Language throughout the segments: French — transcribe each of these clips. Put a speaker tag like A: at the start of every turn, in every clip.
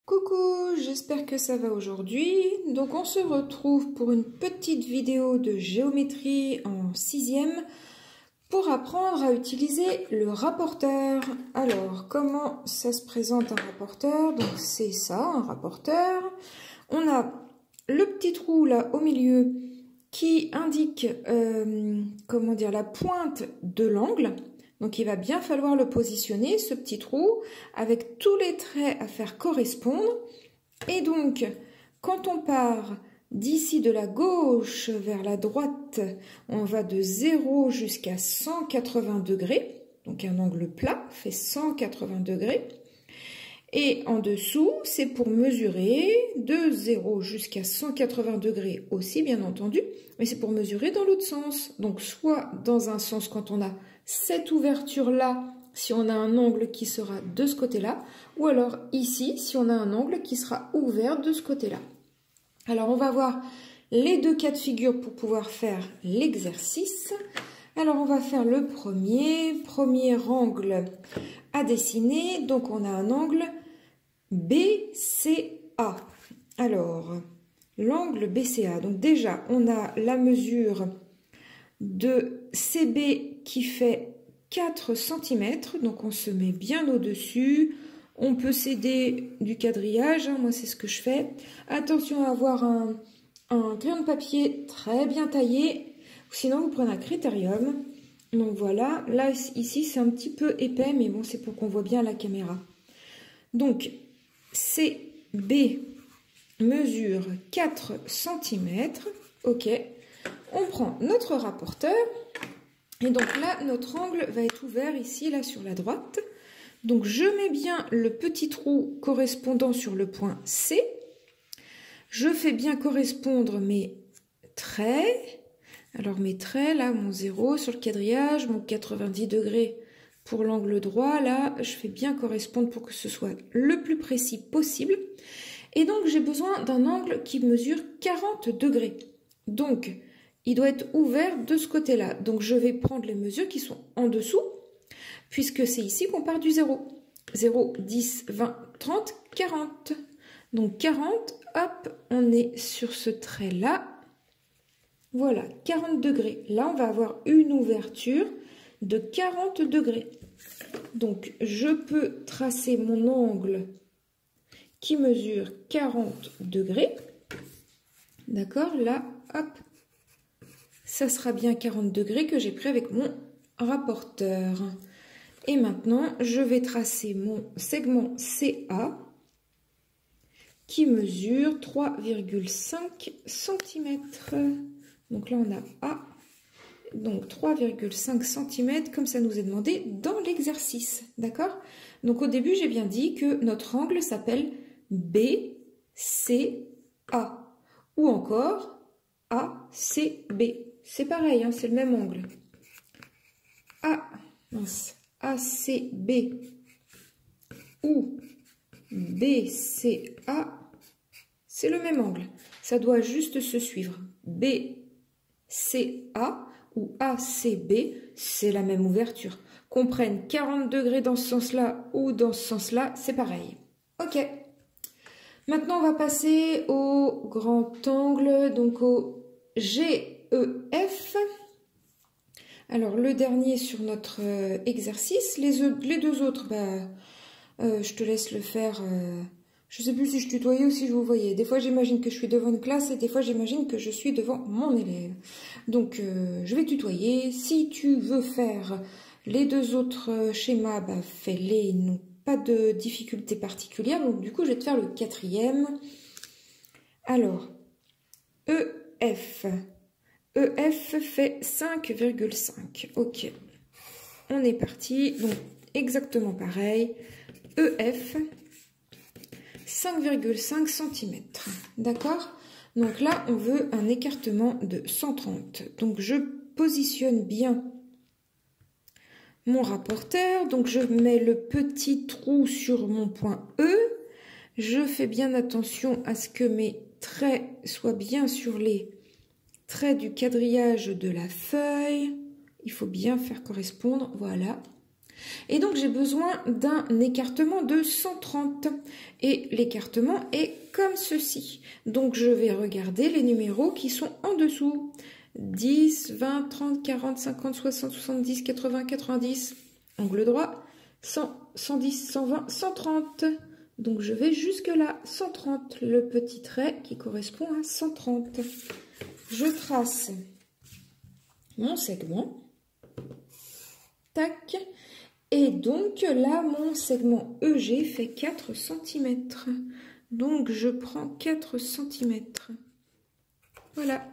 A: Coucou, j'espère que ça va aujourd'hui. Donc on se retrouve pour une petite vidéo de géométrie en 6e pour apprendre à utiliser le rapporteur. Alors comment ça se présente un rapporteur? Donc c'est ça, un rapporteur. On a le petit trou là au milieu qui indique comment dire, la pointe de l'angle. Donc il va bien falloir le positionner, ce petit trou, avec tous les traits à faire correspondre. Et donc, quand on part d'ici de la gauche vers la droite, on va de 0 jusqu'à 180 degrés. Donc un angle plat fait 180 degrés. Et en dessous, c'est pour mesurer de 0 jusqu'à 180 degrés aussi, bien entendu. Mais c'est pour mesurer dans l'autre sens. Donc soit dans un sens quand on a cette ouverture-là, si on a un angle qui sera de ce côté-là, ou alors ici, si on a un angle qui sera ouvert de ce côté-là. Alors, on va voir les deux cas de figure pour pouvoir faire l'exercice. Alors, on va faire le premier angle à dessiner. Donc, on a un angle BCA. Alors, l'angle BCA. Donc, déjà, on a la mesure de CB qui fait 4 cm, donc on se met bien au-dessus. On peut s'aider du quadrillage, hein, moi c'est ce que je fais. Attention à avoir un crayon de papier très bien taillé, sinon vous prenez un critérium. Donc voilà, là ici c'est un petit peu épais, mais bon c'est pour qu'on voit bien à la caméra. Donc CB mesure 4 cm, ok. On prend notre rapporteur et donc là, notre angle va être ouvert ici, là sur la droite. Donc je mets bien le petit trou correspondant sur le point C. Je fais bien correspondre mes traits. Alors mes traits, là, mon 0 sur le quadrillage, mon 90 degrés pour l'angle droit. Là, je fais bien correspondre pour que ce soit le plus précis possible. Et donc j'ai besoin d'un angle qui mesure 40 degrés. Donc, il doit être ouvert de ce côté-là. Donc, je vais prendre les mesures qui sont en dessous, puisque c'est ici qu'on part du 0. 0, 10, 20, 30, 40. Donc, 40, hop, on est sur ce trait-là. Voilà, 40 degrés. Là, on va avoir une ouverture de 40 degrés. Donc, je peux tracer mon angle qui mesure 40 degrés. D'accord, là, hop. Ça sera bien 40 degrés que j'ai pris avec mon rapporteur. Et maintenant, je vais tracer mon segment CA qui mesure 3,5 cm. Donc là, on a A. Donc 3,5 cm comme ça nous est demandé dans l'exercice. D'accord? Donc au début, j'ai bien dit que notre angle s'appelle BCA ou encore ACB. C'est pareil, hein, c'est le même angle. ACB ou BCA, c'est le même angle. Ça doit juste se suivre. BCA ou ACB, c'est la même ouverture. Qu'on prenne 40 degrés dans ce sens-là ou dans ce sens-là, c'est pareil. Ok. Maintenant, on va passer au grand angle, donc au GEF. Alors, le dernier sur notre exercice. Les deux autres, je te laisse le faire. Je ne sais plus si je tutoyais ou si je vous voyais. Des fois, j'imagine que je suis devant une classe et des fois, j'imagine que je suis devant mon élève. Donc, je vais tutoyer. Si tu veux faire les deux autres schémas, fais-les. Non, pas de difficulté particulière. Donc, du coup, je vais te faire le quatrième. Alors, EF. EF fait 5,5. Ok. On est parti. Donc, exactement pareil. EF, 5,5 cm. D'accord? Donc là, on veut un écartement de 130. Donc, je positionne bien mon rapporteur. Donc, je mets le petit trou sur mon point E. Je fais bien attention à ce que mes traits soient bien sur les traits du quadrillage de la feuille. Il faut bien faire correspondre. Voilà. Et donc j'ai besoin d'un écartement de 130. Et l'écartement est comme ceci. Donc je vais regarder les numéros qui sont en dessous. 10, 20, 30, 40, 50, 60, 70, 80, 90. Angle droit. 100, 110, 120, 130. Donc je vais jusque là. 130. Le petit trait qui correspond à 130. Je trace mon segment. Tac. Et donc là, mon segment EG fait 4 cm. Donc je prends 4 cm. Voilà.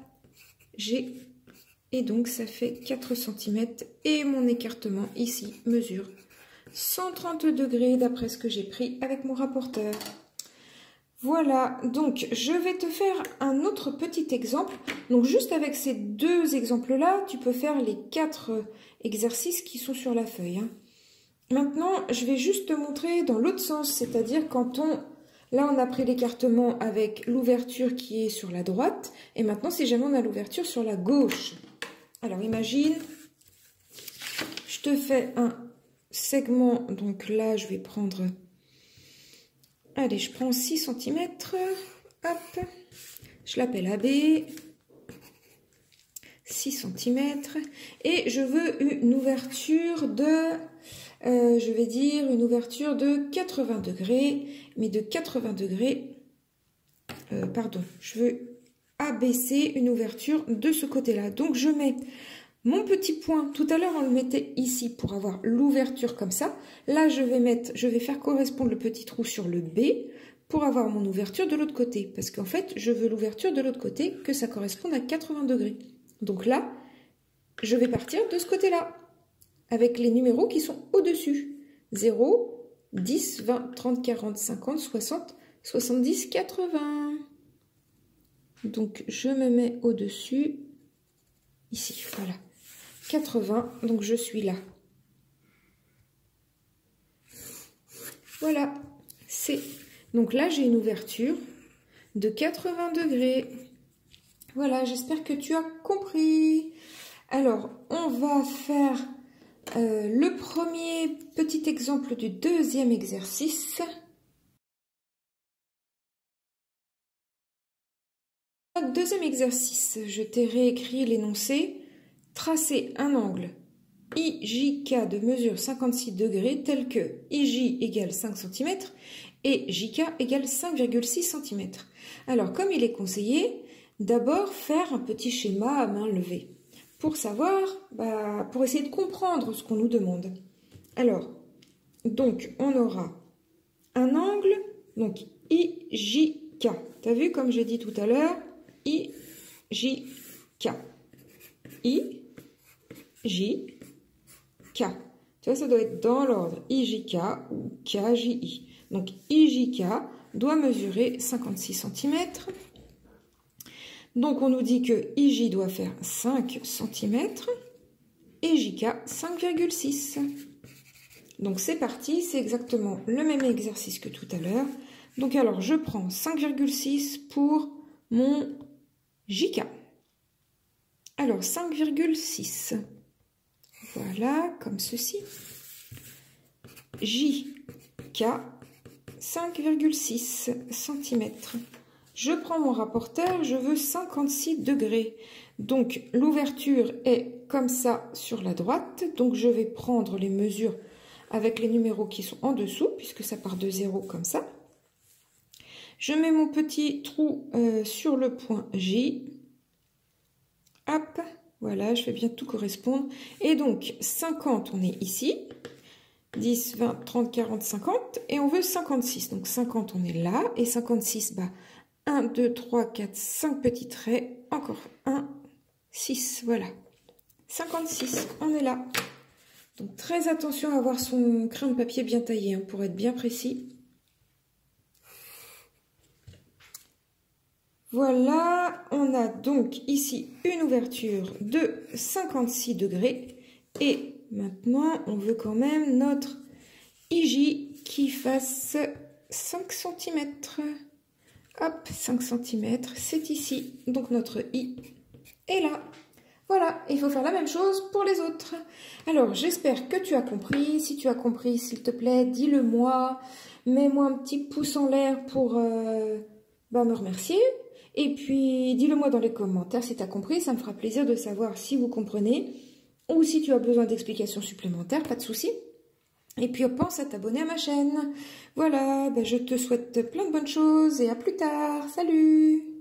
A: G. Et donc ça fait 4 cm. Et mon écartement ici mesure 130 degrés d'après ce que j'ai pris avec mon rapporteur. Voilà, donc je vais te faire un autre petit exemple. Donc juste avec ces deux exemples-là, tu peux faire les 4 exercices qui sont sur la feuille. Maintenant, je vais juste te montrer dans l'autre sens, c'est-à-dire là on a pris l'écartement avec l'ouverture qui est sur la droite, et maintenant si jamais on a l'ouverture sur la gauche. Alors imagine, je te fais un segment, donc là je vais prendre, allez je prends 6 cm, hop, je l'appelle AB, 6 cm, et je veux une ouverture de... je vais dire une ouverture de 80 degrés, mais de 80 degrés, pardon, je veux abaisser une ouverture de ce côté-là. Donc je mets mon petit point, tout à l'heure on le mettait ici pour avoir l'ouverture comme ça. Là je vais faire correspondre le petit trou sur le B pour avoir mon ouverture de l'autre côté. Parce qu'en fait, je veux l'ouverture de l'autre côté, que ça corresponde à 80 degrés. Donc là, je vais partir de ce côté-là, avec les numéros qui sont au-dessus. 0, 10, 20, 30, 40, 50, 60, 70, 80. Donc, je me mets au-dessus, ici, voilà. 80, donc je suis là. Voilà, c'est... Donc là, j'ai une ouverture de 80 degrés. Voilà, j'espère que tu as compris. Alors, on va faire... le premier petit exemple du deuxième exercice. Deuxième exercice, je t'ai réécrit l'énoncé. Tracer un angle IJK de mesure 56 degrés tel que IJ égale 5 cm et JK égale 5,6 cm. Alors, comme il est conseillé, d'abord faire un petit schéma à main levée. Pour savoir, pour essayer de comprendre ce qu'on nous demande. Alors, donc, on aura un angle, donc IJK. Tu as vu, comme j'ai dit tout à l'heure, IJK. IJK. Tu vois, ça doit être dans l'ordre IJK ou KJI. Donc, IJK doit mesurer 56 cm. Donc, on nous dit que IJ doit faire 5 cm et JK 5,6. Donc, c'est parti, c'est exactement le même exercice que tout à l'heure. Donc, alors, je prends 5,6 pour mon JK. Alors, 5,6. Voilà, comme ceci. JK, 5,6 cm. Je prends mon rapporteur, je veux 56 degrés. Donc, l'ouverture est comme ça sur la droite. Donc, je vais prendre les mesures avec les numéros qui sont en dessous, puisque ça part de 0 comme ça. Je mets mon petit trou sur le point J. Hop, voilà, je fais bien tout correspondre. Et donc, 50, on est ici. 10, 20, 30, 40, 50. Et on veut 56. Donc, 50, on est là. Et 56, 1, 2, 3, 4, 5 petits traits. Encore 1, 6, voilà. 56, on est là. Donc, très attention à avoir son crayon de papier bien taillé, pour être bien précis. Voilà, on a donc ici une ouverture de 56 degrés. Et maintenant, on veut quand même notre IJ qui fasse 5 cm. Hop, 5 cm, c'est ici. Donc notre I est là. Voilà, il faut faire la même chose pour les autres. Alors, j'espère que tu as compris. Si tu as compris, s'il te plaît, dis-le-moi. Mets-moi un petit pouce en l'air pour me remercier. Et puis, dis-le-moi dans les commentaires si tu as compris. Ça me fera plaisir de savoir si vous comprenez. Ou si tu as besoin d'explications supplémentaires, pas de souci. Et puis, pense à t'abonner à ma chaîne. Voilà, je te souhaite plein de bonnes choses et à plus tard. Salut!